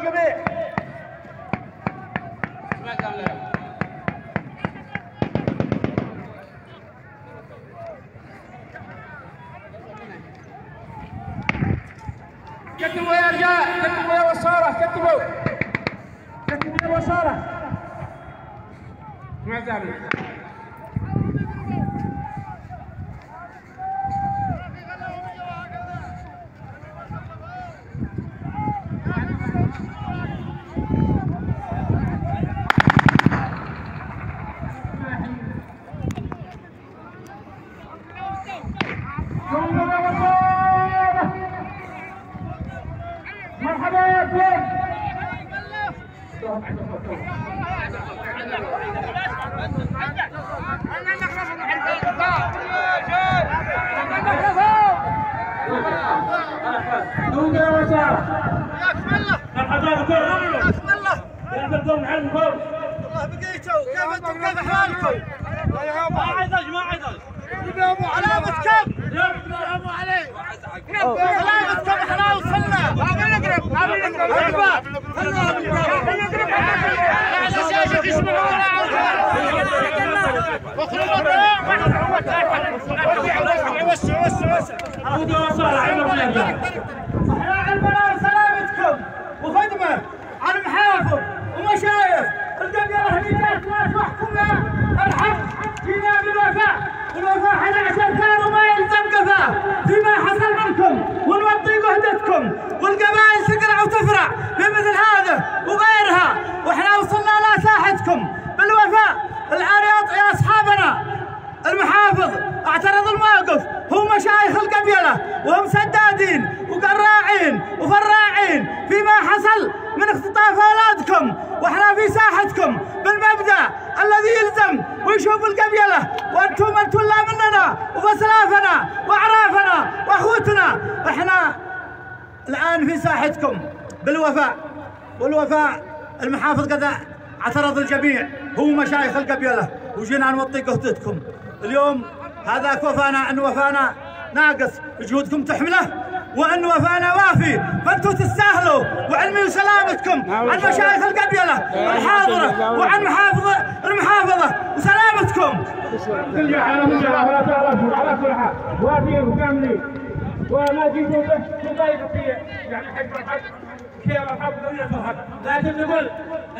الجميع. كتبوا يا رجال، كتبوا يا وصارة، كتبوا يا وصارة. مع الزعبي. مرحبا يا كل. دوم يا وسام. يا بسم الله. مرحبا بكم. يا بسم الله. كيف انتم حالكم؟ والله بقيتوا، كيف انتم كيف حالكم؟ ما عيطش ما عيطش. يبقوا علامتكم. يبقوا عليه. علامتكم احنا وصلنا. هذا نقرب. هذا نقرب. سلامتكم وخدمه على المحافظ ومشايخ القبيله اللي جات ناس وحكمنا الحق فينا بالوفاء، والوفاء 11 كان وما يلزم قفاه فيما حصل منكم، ونوطي جهدتكم والقبائل تقرع وتفرع في مثل هذا وغيرها، واحنا وصلنا لساحتكم بالوفاء. العريض يا اصحابنا المحافظ اعترض الموقف، هم مشايخ القبيله وهم سدادين وقراعين وفراعين فيما حصل من اختطاف اولادكم، واحنا في ساحتكم بالمبدا الذي يلزم ويشوف القبيله، وانتم لا مننا وبسلافنا واعرافنا واخوتنا، احنا الان في ساحتكم بالوفاء. والوفاء المحافظ قد اعترض الجميع، هو مشايخ القبيله، وجينا نوطي جهدتكم اليوم. هذاك وفانا، ان وفانا ناقص جهودكم تحمله، وان وفانا وافي، فانتم تستاهلوا. وعلمي وسلامتكم عن مشايخ القبيله الحاضره وعن المحافظه وسلامتكم. على مجرى ولا تعرفوا على كل حال وافيين وكاملين، وما جيتوا بضيفه يعني حق كيف الحق ولا الحق، لكن نقول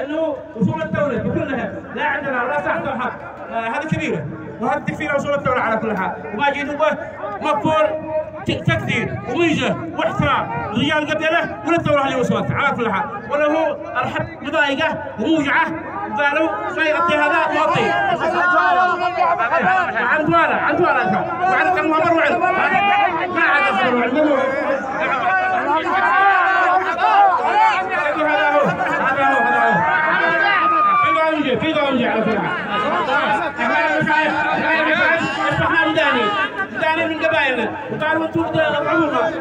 انه وصول الدوله بكلها لا عندنا ولا تحت الحق، هذه كبيره وهذه تكفينا وصول الدوله على كل حال، وما جيتوا به مقبول تقدير وميزه واحترام لرجال القبيله وللدوله اللي وصلت على كل حال، ولا هو الحق مضايقه وموجعه قالوا غير هذا موطي عن دواله عن دواله وعن المؤمر وعلم ما عاد يصير وعلم. في قوانجي على كل حال. احنا مداني من قبائلنا وقالوا انتم العمومه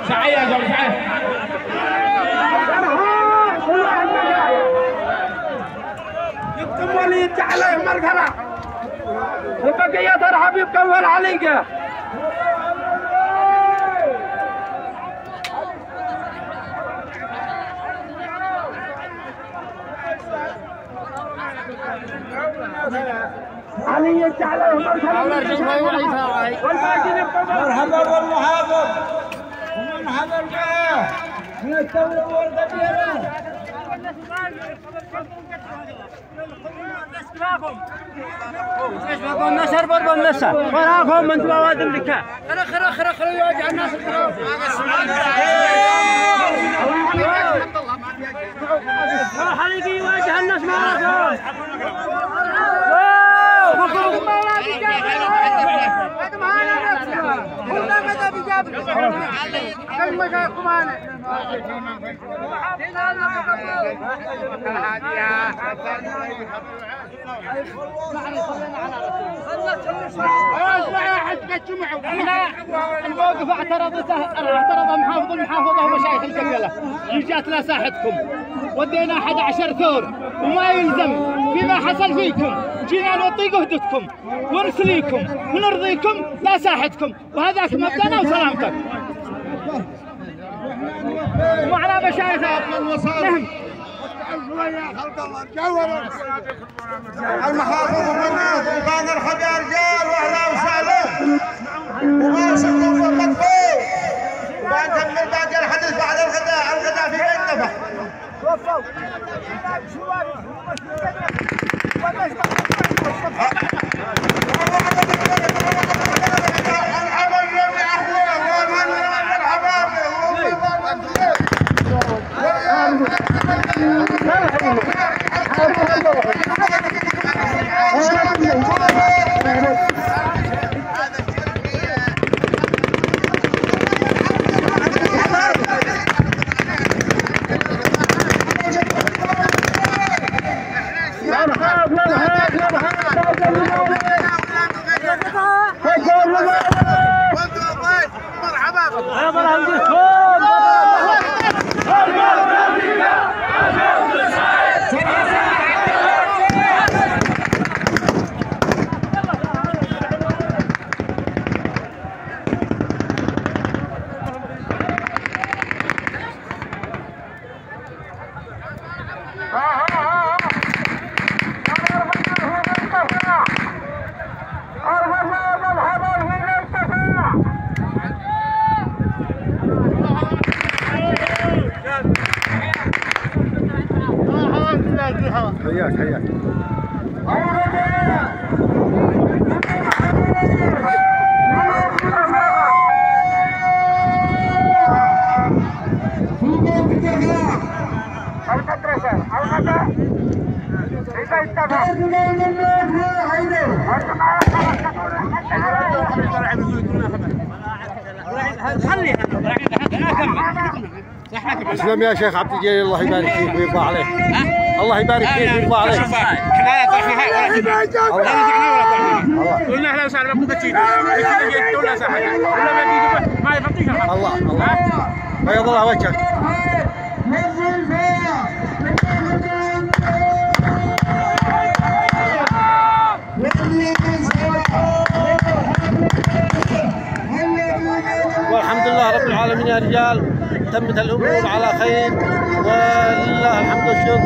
سعي يا جماعه سعي. يكتب وليد عليه مرحبا وبقية ترحب يبقى اول عليقه. علي انت عليه مرحبا مرحبا والمحافظ ومن حضر جاه من الدولة والقبيلة. النشر برضو النشر وراكم من تواد الذكاء. خر يواجه الناس الخراف. حليقي يواجه الناس ما الموقف اعترض محافظ المحافظه ومشايخ القبيله، جات لنا ساحتكم ودينا 11 ثور وما يلزم فيما حصل فيكم، جينا نعطي جهدكم ونسليكم ونرضيكم لا ساحتكم، وهذاك مبدأنا وسلامتك. ومعنا مشايخ نهم المحافظ وبان نرحب يا رجال واهلا وسهلا وما شكرا فقط فوق وبان نكمل باقي الحدث بعد الغداء. الغداء في بيت نبح. حياك حياك. تسلم يا شيخ عبد الجليل، الله يبارك فيك ويرضى عليك. الله يبارك فيك ويرضى عليك. احنا لا طحنا ولا كذا، لا نزعنا ولا طحنا. قلنا اهلا وسهلا بكم تجيب ولا ساحه ولا ما يغطيك. الله الله بيض الله وجهك. والحمد لله رب العالمين يا رجال، تمت الامور على خير ولله الحمد والشكر.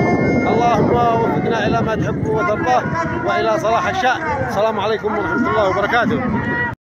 اللهم وفقنا الى ما تحب وترضاه والى صلاح الشأن. السلام عليكم ورحمه الله وبركاته.